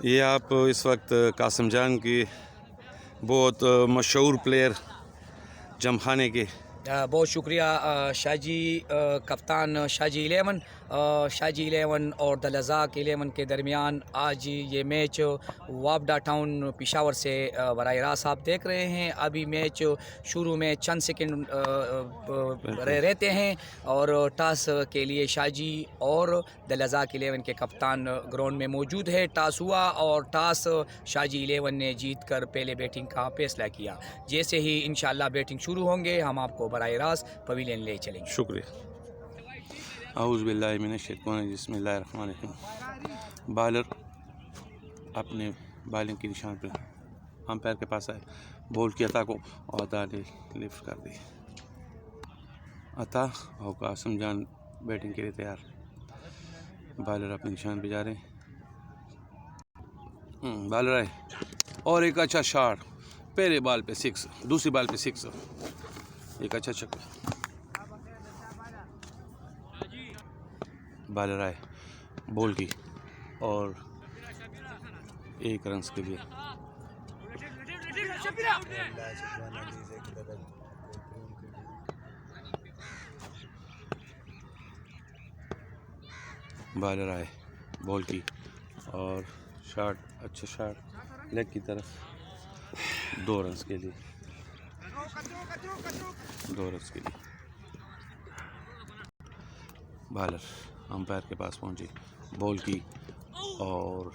ये आप इस वक्त कासिम जान की बहुत मशहूर प्लेयर जमखाने के। बहुत शुक्रिया शाहजी कप्तान शाहजी 11 और द लज़ाक 11 के दरमियान आज ये मैच वापडा टाउन पेशावर से बराह रास्त आप देख रहे हैं। अभी मैच शुरू में चंद सेकंड रहते हैं और टॉस के लिए शाहजी और द लज़ाक 11 के कप्तान ग्राउंड में मौजूद है। टॉस हुआ और टॉस शाहजी 11 ने जीत कर पहले बैटिंग का फैसला किया। जैसे ही इंशाल्लाह बैटिंग शुरू होंगे हम आपको बराह रास्त पवेलियन ले चलेंगे। शुक्रिया। औज़ु बिल्लाहि मिनश शैतानिर रजीम, बिस्मिल्लाहिर रहमानिर रहीम। बॉलर अपने बॉलिंग की निशान पर अंपायर के पास आए, बॉल की अता को और अता ने लिफ्ट कर दी। अता और कासिम जान बैटिंग के लिए तैयार। बॉलर अपने निशान पे जा रहे हैं। बॉलर आए और एक अच्छा शॉट, पहले बॉल पे 6, दूसरी बॉल पे 6, एक अच्छा छक्का। बॉलर आए, बॉल की और 1 रन के लिए। बॉलर आए, बॉल की और शॉट, अच्छा शॉट लेग की तरफ, 2 रन के लिए, 2 रन के लिए। बॉलर अंपायर के पास पहुंचे, बॉल की और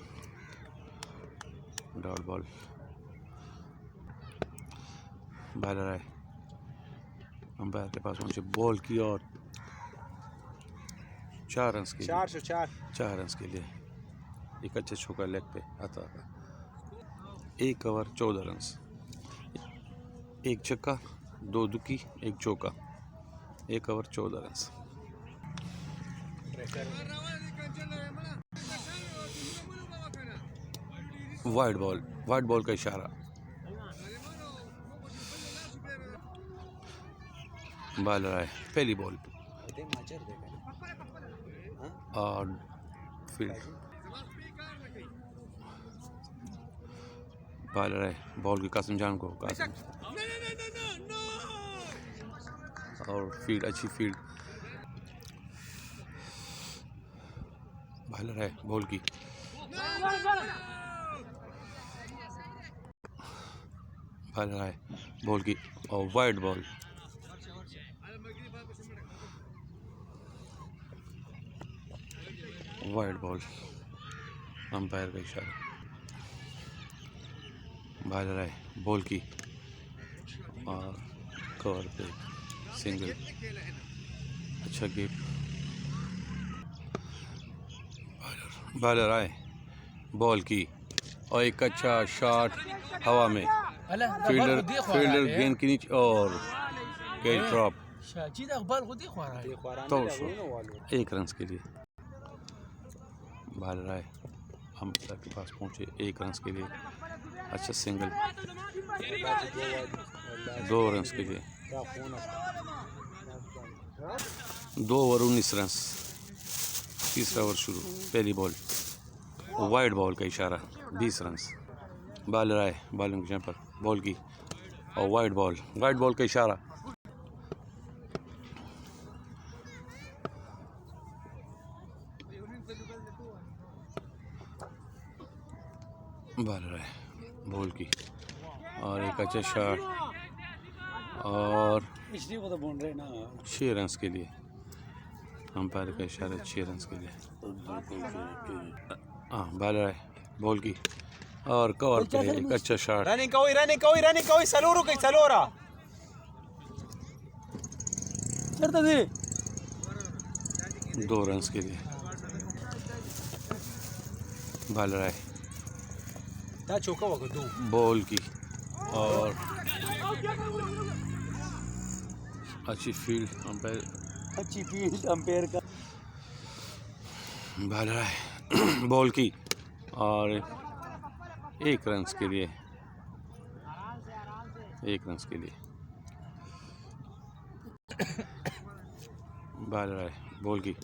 डॉट बॉल। बॉलर आए, अंपायर के पास पहुंचे, बॉल की और 4 रन के लिए, 4 रन के लिए। एक अच्छा छक्का लेग पे आता है। 1 ओवर 14 रन, 1 छक्का, 2 दुकी, 1 चौका, 1 ओवर 14 रन। वाइड बॉल का इशारा। बॉलर आए, पहली बॉल और फील्ड। बॉलर आए, बॉल की कासिम जान को, कासिम और फील्ड, अच्छी फील्ड। बॉलर है, बॉल की बॉलर है, बॉल की और wide ball. Wide ball, umpire का इशारा। बॉलर है, बॉल की और कवर पे सिंगल, अच्छा गेप। बॉलर आए, बॉल की और एक अच्छा शॉट हवा में, फील्डर गेंद के नीचे और कैच ड्रॉप। तो 1 रन के लिए। बॉलर आए, अंपायर के पास पहुंचे, 1 रन के लिए, अच्छा सिंगल, 2 रन के लिए। 2 ओवर 19 रन, तीसरा ओवर शुरू। पहली बॉल, वाइड बॉल का इशारा, 20 रन। बॉलर आए, बॉलिंग के पर, बॉल की और वाइड बॉल का इशारा। बॉलर आए, बॉल की और एक अच्छा शॉट और 6 रन के लिए। अंपायर का इशारा 6 रन के लिए। हाँ, बॉलर आए, बॉल की और कवर पे एक अच्छा शॉट। रनिंग कोई सलोरा 2 रन के लिए। बॉलर आए, बॉल की और अच्छी फील्ड, अंपायर का। बॉलर आए, बॉल की और 1 रन के लिए, 1 रन के लिए। बॉलर आए, बॉल की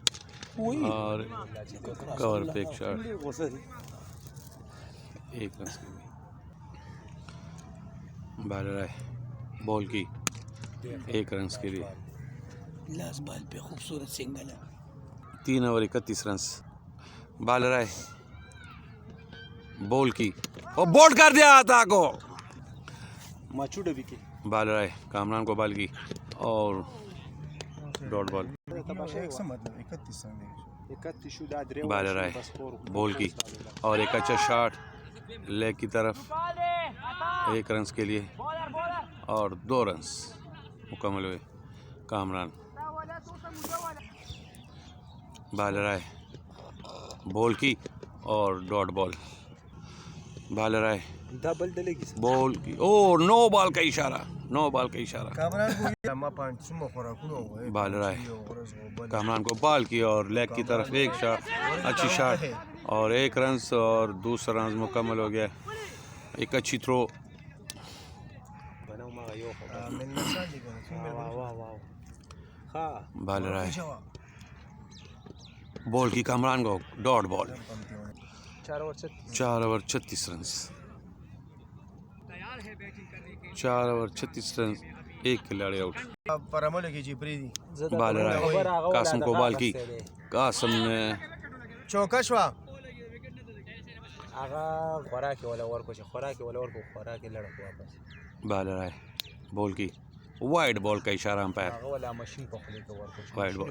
और कवर पे एक शॉट, 1 रन के लिए। बॉलर है बॉल की 1 रन के लिए। लास्ट बॉल पे खूबसूरत सिंगल है। 3 ओवर 31 रन। बॉलर है बॉल की और बोल्ड कर दिया था को। माचू डबी की बॉलर है कामरान को बॉल की और डॉट बॉल। बॉलर है बॉल की और एक अच्छा शॉट लेग की तरफ 1 रन के लिए और 2 रन मुकम्मल हुए। कामरान बॉलर है बॉल की और डॉट बॉल। बॉलर है डबल डलेगी बॉल की ओ नो बॉल का इशारा, नो बॉल का इशारा। बॉलर है कामरान को बॉल की और लेग की तरफ 1 शॉट, अच्छी शॉट और 1 रन और दूसरा रन मुकम्मल हो गया। एक अच्छी थ्रो। बॉलर है बॉल की Kamran co dot ball. 4 over 36 run. 4 over 36 run, 1 खिलाड़ी आउट। बॉलर है कासिम को बॉल की। कासिम ने चौकशवा बॉलर है बॉल की वाइड बॉल का इशारा अंपायर। वाइड बॉल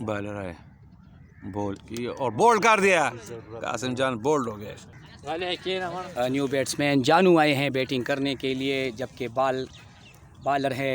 बॉलर है बॉल की और बोल्ड कर दिया। कासिम जान बोल्ड हो गए। न्यू बैट्समैन जानू आए हैं बैटिंग करने के लिए, जबकि बॉलर है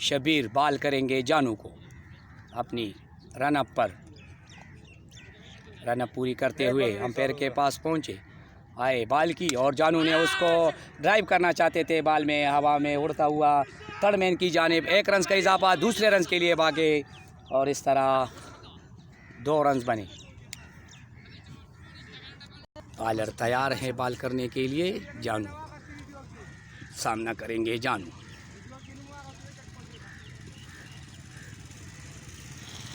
शबीर। बॉल करेंगे जानू को अपनी रनअप पर। रनअप पूरी करते हुए अंपायर के पास पहुंचे, आए बॉल की और जानू ने उसको ड्राइव करना चाहते थे। बॉल में हवा में उड़ता हुआ थर्ड मैन की जानिब 1 रन का इजाफा, दूसरे रन के लिए भागे और इस तरह 2 रन बने। बॉलर तैयार है बॉल करने के लिए। जानू सामना करेंगे जानू।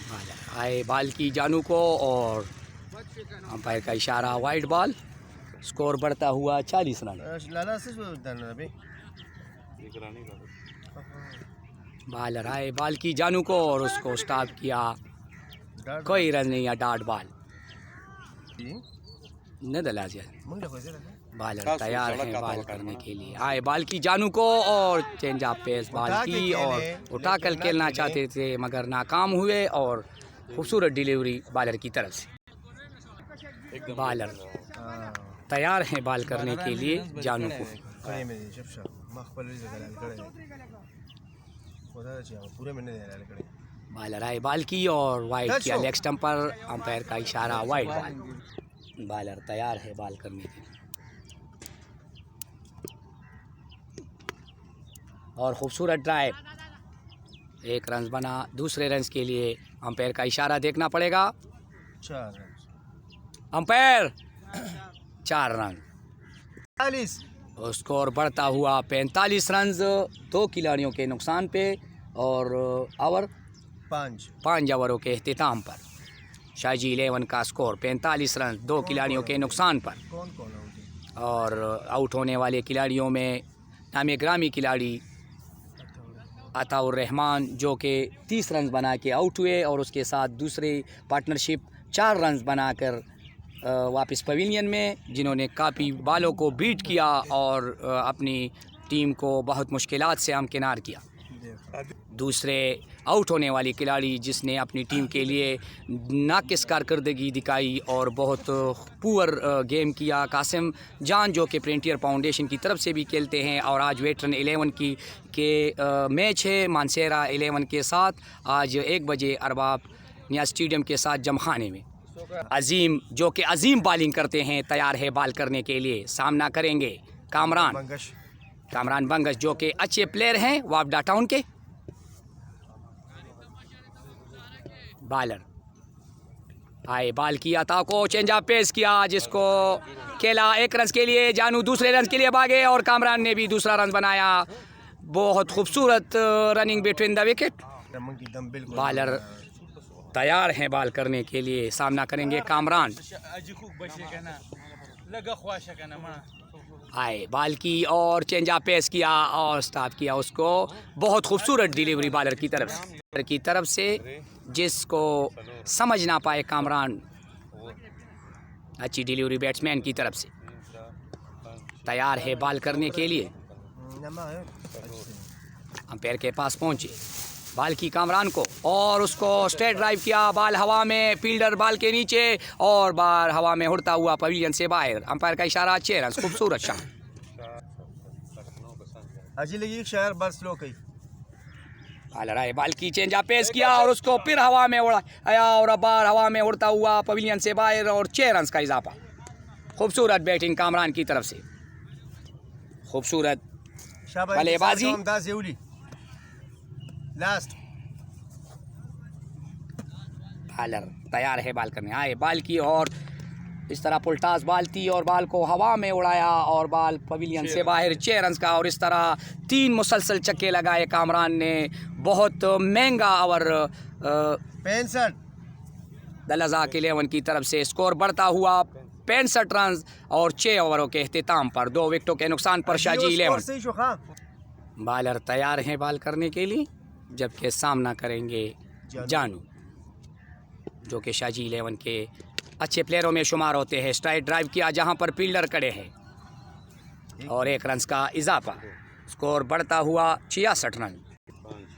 बॉलर आए बॉल की जानू को और अंपायर का इशारा वाइड बॉल। स्कोर बढ़ता हुआ 40 रन। बॉलर आए बॉल की जानू को और उसको स्टॉप किया, कोई रन नहीं या डॉट बॉल न दला। बॉलर तैयार है बॉल करने के लिए। आए बॉल की जानू को और चेंज ऑफ पेस बॉल की और उठाकर खेलना चाहते थे मगर नाकाम हुए और खूबसूरत डिलीवरी बॉलर की तरफ से। बॉलर तैयार है बॉल करने के लिए जानू को। बॉलर आए बॉल की और वाइड किया लेग स्टंप पर। अंपायर का इशारा वाइड बॉल। बॉलर तैयार है बॉल करने के लिए और खूबसूरत ड्राइव। 1 रन बना, दूसरे रन के लिए अंपायर का इशारा देखना पड़ेगा। 4 अंपायर 4 रन। 40 स्कोर बढ़ता हुआ 45 रन 2 खिलाड़ियों के नुकसान पे और ओवर 5 ओवरों के अख्तिताम पर। शाजी 11 का स्कोर 45 रन 2 खिलाड़ियों के नुकसान पर। और आउट होने वाले खिलाड़ियों में नामी ग्रामी खिलाड़ी अताउर रहमान जो कि 30 रन बना के आउट हुए और उसके साथ दूसरी पार्टनरशिप 4 रन बनाकर वापस पवेलियन में, जिन्होंने काफ़ी बालों को बीट किया और अपनी टीम को बहुत मुश्किलात से हमकिनार किया। दूसरे आउट होने वाली खिलाड़ी जिसने अपनी टीम के लिए नाकिस कारकर्दगी दिखाई और बहुत पुअर गेम किया, कासिम जान जो कि फ्रंटियर फाउंडेशन की तरफ से भी खेलते हैं और आज वेटरन 11 के मैच है मानसेरा 11 के साथ। आज 1 बजे अरबाब नियाज स्टेडियम के साथ जमखाने में। अजीम जो कि अजीम बॉलिंग करते हैं तैयार है बॉल करने के लिए। सामना करेंगे कामरान बंगश जो कि अच्छे प्लेयर हैं वापडा टाउन के। बॉलर आए बाल किया था को चेंज ऑफ पेस किया जिसको खेला 1 रन के लिए। जानू दूसरे रन के लिए भागे और कामरान ने भी दूसरा रन बनाया। बहुत खूबसूरत running between the wicket. Bowler तैयार हैं बॉल करने के लिए, सामना करेंगे कामरान। आए बाल की और चेंज ऑफ पेस किया और स्टॉप किया उसको। बहुत खूबसूरत डिलीवरी बॉलर की तरफ से जिसको समझ ना पाए कामरान। अच्छी डिलीवरी बैट्समैन की तरफ से। तैयार है बॉल करने के लिए, अंपायर के पास पहुंचे। बॉल की कामरान को और उसको स्ट्रेट ड्राइव किया। बॉल हवा में, फील्डर बॉल के नीचे और बॉल हवा में उड़ता हुआ पवेलियन से बाहर। अंपायर का इशारा, 6 रन, खूबसूरत शॉट। बॉलर आए, बॉल की चेंज ऑफ पेस किया और उसको फिर हवा में उड़ाया और बॉल हवा में उड़ता हुआ पवेलियन से बाहर और 6 रन का इजाफा। खूबसूरत बैटिंग कामरान की तरफ से, खूबसूरत बल्लेबाजी। बॉलर तैयार है बॉल करने। आए बाल की और इस तरह पुलटास बाल थी और बॉल को हवा में उड़ाया और बॉल पवेलियन से बाहर, 6 रन का। और इस तरह 3 मुसलसल छक्के लगाए कामरान ने। बहुत महंगा ओवर 65 दलजाक 11 की तरफ से। स्कोर बढ़ता हुआ 65 रन और 6 ओवरों के अख्तिताम पर 2 विकेटों के नुकसान पर शाजी 11। बॉलर तैयार हैं बॉल करने के लिए, जबकि सामना करेंगे जानू जो कि शाजी 11 के अच्छे प्लेयरों में शुमार होते हैं। स्ट्राइट ड्राइव किया जहां पर फील्डर खड़े हैं और 1 रन का इजाफा। स्कोर बढ़ता हुआ 66 रन।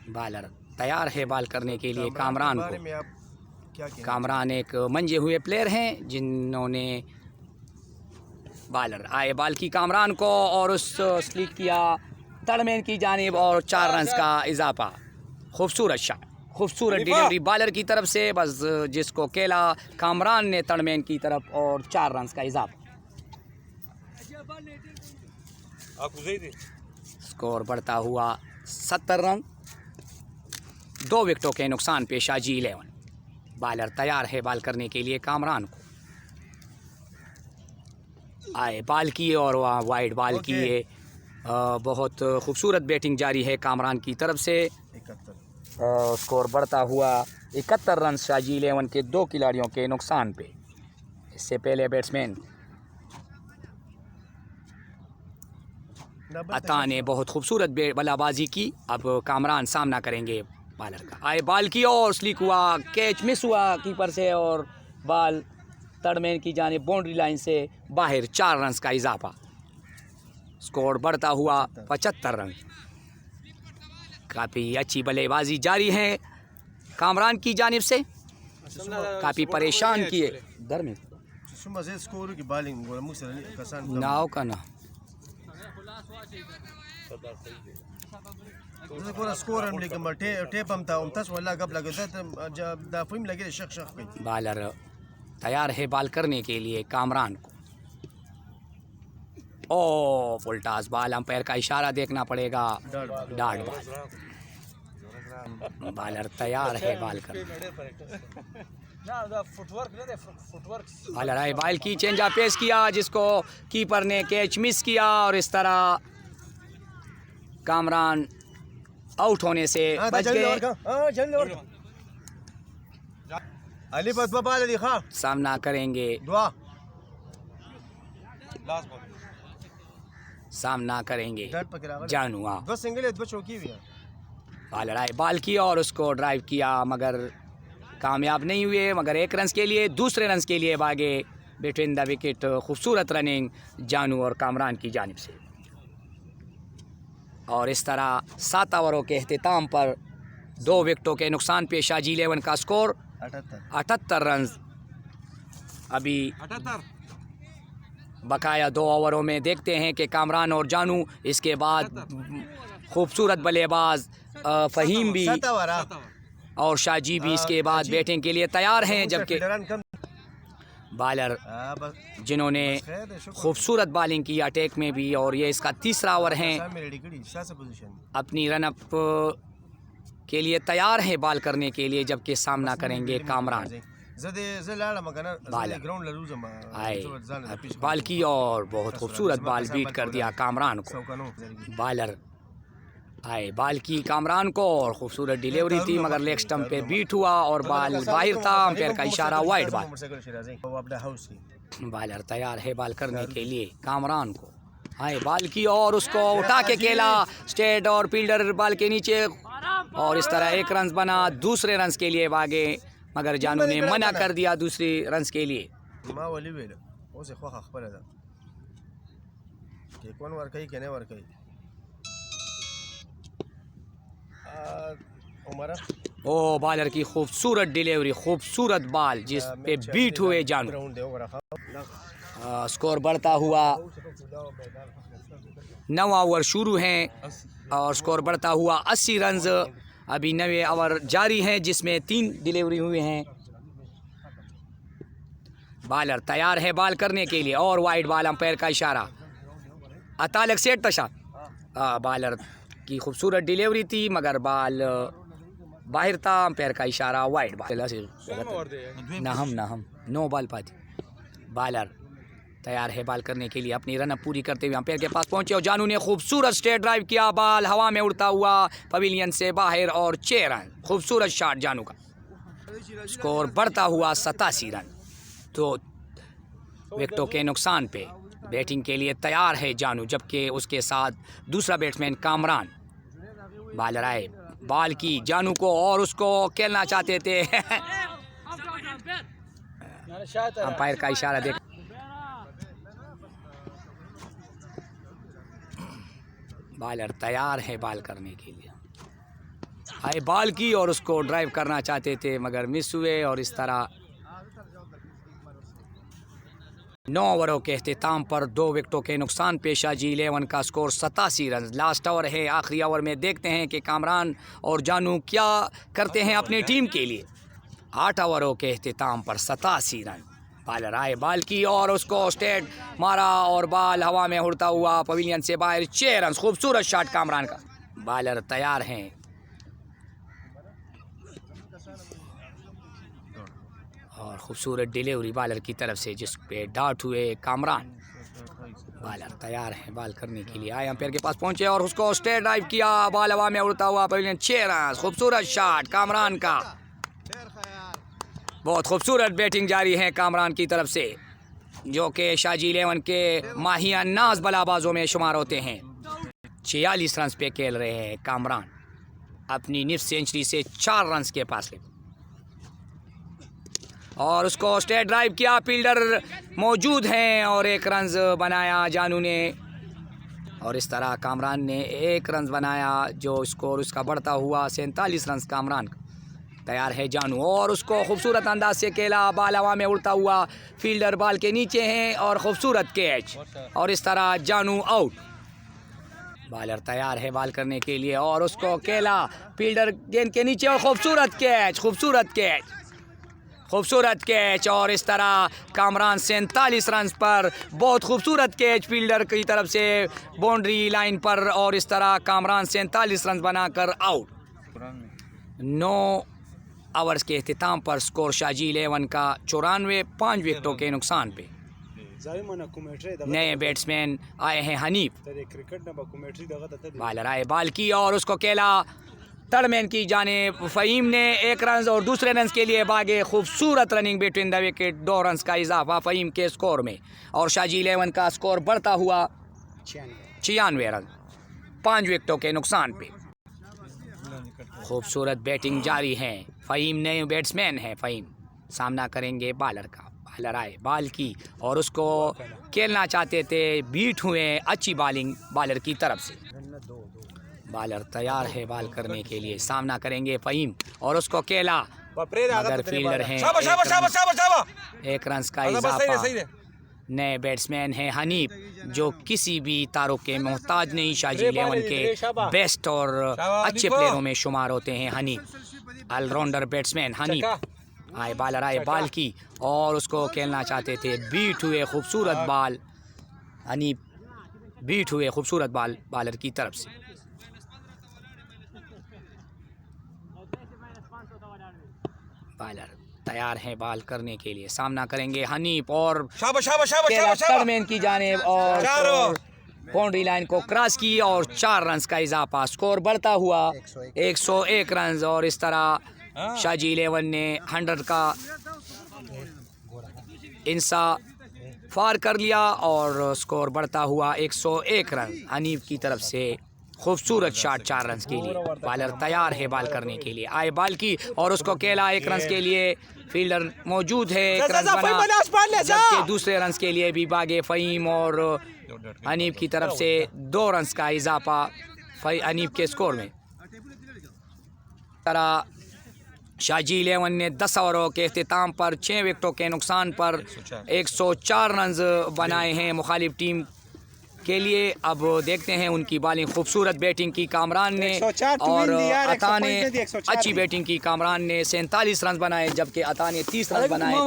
बॉलर तैयार है बॉल करने के लिए कामरान को। कामरान एक मंजे हुए प्लेयर हैं जिन्होंने बॉलर आए बॉल की कामरान को और उस स्लिक किया तड़मैन की जानिब और 4 रन का इजाफा। खूबसूरत शॉट, खूबसूरत डिलीवरी बॉलर की तरफ से, बस जिसको खेला कामरान ने तड़मैन की तरफ और 4 रन का इजाफा। स्कोर बढ़ता हुआ 70 रन, 2 विकेटों के नुकसान पे शाजी 11। बॉलर तैयार है बॉल करने के लिए कामरान को। आए बॉल किए और वहाँ वाइड बॉल किए। बहुत खूबसूरत बैटिंग जारी है कामरान की तरफ से। स्कोर बढ़ता हुआ 71 रन शाजी 11 के 2 खिलाड़ियों के नुकसान पे। इससे पहले बैट्समैन अता ने बहुत खूबसूरत बल्लेबाजी की। अब कामरान सामना करेंगे बॉलर का। आए बॉल की और स्लिक हुआ, कैच मिस हुआ कीपर से और बॉल तड़मैन की जानिब बाउंड्री लाइन से बाहर, 4 रन का इजाफा। स्कोर बढ़ता हुआ 75 रन। काफ़ी अच्छी बल्लेबाजी जारी है कामरान की जानिब से। काफ़ी परेशान किए दर में नाव का ना बॉलर तैयार है बॉल करने के लिए कामरान को। ओ फुलटास बॉल, अंपायर का इशारा देखना पड़ेगा, डार्ट बॉल। बॉलर तैयार है बॉल करने। बॉलर आए बॉल की चेंज ऑफ पेस किया जिसको कीपर ने कैच मिस किया और इस तरह कामरान आउट होने से बच गए। सामना करेंगे जानू। बॉलर आए बॉल किया और उसको ड्राइव किया मगर कामयाब नहीं हुए। मगर 1 रन के लिए, दूसरे रन के लिए भागे बिटवीन द विकेट। खूबसूरत रनिंग जानू और कामरान की जानिब से। और इस तरह 7 ओवरों के अख्तिताम पर 2 विकेटों के नुकसान पे शाजी 11 का स्कोर 78 रन। अभी बकाया 2 ओवरों में देखते हैं कि कामरान और जानू, इसके बाद खूबसूरत बल्लेबाज फ़हीम भी और शाजी भी इसके बाद बैटिंग के लिए तैयार हैं। जबकि बॉलर जिन्होंने खूबसूरत बॉलिंग की अटैक में भी, और ये इसका 3रा ओवर है, अपनी रनअप के लिए तैयार हैं बॉल करने के लिए। जबकि सामना करेंगे कामरान। आए बाल की और बहुत खूबसूरत बाल बीट कर दिया कामरान को। बालर आए बाल की कामरान को और खूबसूरत डिलीवरी थी मगर लेग स्टंप पे बीट हुआ और बाल बाहर था। अंपायर का इशारा वाइड बाल। बालर तैयार है बाल करने के लिए कामरान को। आए बाल की और उसको उठा के खेला स्टेट और फील्डर बाल के नीचे और इस तरह एक रन बना। दूसरे रन के लिए भागे मगर जानू ने मना कर दिया दूसरे रन के लिए। ओ बालर की खूबसूरत डिलीवरी खूबसूरत बाल जिस पे बीट हुए जानू। स्कोर बढ़ता हुआ 9 ओवर शुरू हैं और स्कोर बढ़ता हुआ 80 रन। अभी 9 ओवर जारी हैं जिसमें 3 डिलीवरी हुए हैं। बालर तैयार है बाल करने के लिए और वाइड बाल। अंपायर का इशारा अतालक सेट तशा। बालर की खूबसूरत डिलीवरी थी मगर बाल बाहर था। अंपायर का इशारा वाइड बाल। हम 9 बाल पाती। बालर तैयार है बाल करने के लिए अपनी रन पूरी करते हुए अंपायर के पास पहुंचे और जानू ने खूबसूरत स्ट्रेट ड्राइव किया। बाल हवा में उड़ता हुआ पवेलियन से बाहर और 6 रन। खूबसूरत शॉट जानू का। स्कोर बढ़ता हुआ 87 रन। तो विकेटों के नुकसान पे बैटिंग के लिए तैयार है जानू जबकि उसके साथ दूसरा बैट्समैन कामरान। बालर आए बाल की जानू को और उसको खेलना चाहते थे। अंपायर का इशारा देख बालर तैयार है बाल करने के लिए। आए बाल की और उसको ड्राइव करना चाहते थे मगर मिस हुए और इस तरह 9 ओवरों के अख्ताम पर 2 विकेटों के नुकसान पे शाजी 11 का स्कोर 87 रन। लास्ट ओवर है। आखिरी ओवर में देखते हैं कि कामरान और जानू क्या करते हैं अपनी टीम के लिए। 8 ओवरों के अख्ताम पर 87 रन। बालर आए बाल की और उसको स्टेट मारा और बाल हवा में उड़ता हुआ पवेलियन से बाहर 6 रन। खूबसूरत शॉट कामरान का। बालर तैयार हैं और खूबसूरत डिलीवरी बालर की तरफ से जिस पे डॉट हुए कामरान। बालर तैयार हैं बाल करने के लिए। आए अंपायर के पास पहुंचे और उसको स्ट्रेट ड्राइव किया। बाल हवा में उड़ता हुआ पवेलियन 6 रन। खूबसूरत शॉट कामरान का। बहुत खूबसूरत बैटिंग जारी है कामरान की तरफ से जो कि शाजी 11 के माहिया नाज बल्लेबाजों में शुमार होते हैं। 46 रन पे खेल रहे हैं कामरान अपनी निफ्ट सेंचुरी से 4 रन के फासले और उसको स्ट्रेट ड्राइव किया। फील्डर मौजूद हैं और 1 रन बनाया जानू ने और इस तरह कामरान ने 1 रन बनाया जो स्कोर उसका बढ़ता हुआ 47 रन कामरान का। तैयार है जानू और उसको खूबसूरत अंदाज से खेला। बाल हवा में उड़ता हुआ फील्डर बाल के नीचे हैं और खूबसूरत कैच और इस तरह जानू आउट। बालर तैयार है बाल करने के लिए और उसको खेला फील्डर गेंद के नीचे और खूबसूरत कैच खूबसूरत कैच और इस तरह कामरान 47 रन पर बहुत खूबसूरत कैच फील्डर की तरफ से बाउंड्री लाइन पर और इस तरह कामरान 47 रन बनाकर आउट। 9 ओवर्स के अख्ताम पर स्कोर शाजी 11 का 94। 5 विकेटों के नुकसान पे नए बैट्समैन आए हैं हनीफ। बालर आए बाल की और उसको खेला थर्डमैन की जानिब। फ़हीम ने 1 रन और दूसरे रन के लिए भागे। खूबसूरत running between the wicket 2 run का इजाफा फ़हीम के स्कोर में और शाजी 11 का स्कोर बढ़ता हुआ 96 रन। 5 विकेटों के नुकसान पे खूबसूरत बैटिंग जारी है। फ़हीम नए बैट्समैन हैं। फ़हीम सामना करेंगे बालर का। बालर आए बाल की और उसको खेलना चाहते थे बीट हुए। अच्छी बॉलिंग बालर की तरफ से। बालर तैयार है बाल करने के लिए। सामना करेंगे फ़हीम और उसको खेला मगर फील्डर हैं 1 रन का इजाफा। नए बैट्समैन हैं हनीफ जो किसी भी तारों के मोहताज नहीं। शाजी 11 के बेस्ट और अच्छे प्लेयरों में शुमार होते हैं हनीफ। Allrounder batsman Hanif. आए बालर आए बाल की और उसको खेलना चाहते थे बीट हुए खूबसूरत बाल। हनीफ बीट हुए खूबसूरत बाल बालर की तरफ से। बालर तैयार हैं बॉल करने के लिए। सामना करेंगे हनीफ और शाबाश शाबाश शाबाश शाबाश टर्मेन की जानिब और बाउंड्री लाइन को क्रॉस की और 4 रन का इजाफा। स्कोर बढ़ता हुआ 101 रन और इस तरह शाजी 11 ने 100 का इंसा फार कर लिया और स्कोर बढ़ता हुआ 101 रन। हनीफ की तरफ से खूबसूरत शॉट 4 रन के लिए। बॉलर तैयार है बॉल करने के लिए। आए बॉल की और उसको केला 1 रन के लिए। फील्डर मौजूद है, 1 रन बना, जबकि दूसरे रन के लिए भी भागे फ़हीम और हनीफ की तरफ से 2 रन का इजाफा हनीफ के स्कोर में। तरह शाजी 11 ने 10 ओवरों के अख्तिताम पर 6 विकेटों के नुकसान पर 104 रन बनाए हैं मुखालिफ टीम के लिए। अब देखते हैं उनकी बॉलिंग। खूबसूरत बैटिंग की कामरान ने और अता ने अच्छी बैटिंग की। कामरान ने 47 रन बनाए जबकि अता ने 30 रन बनाए थे।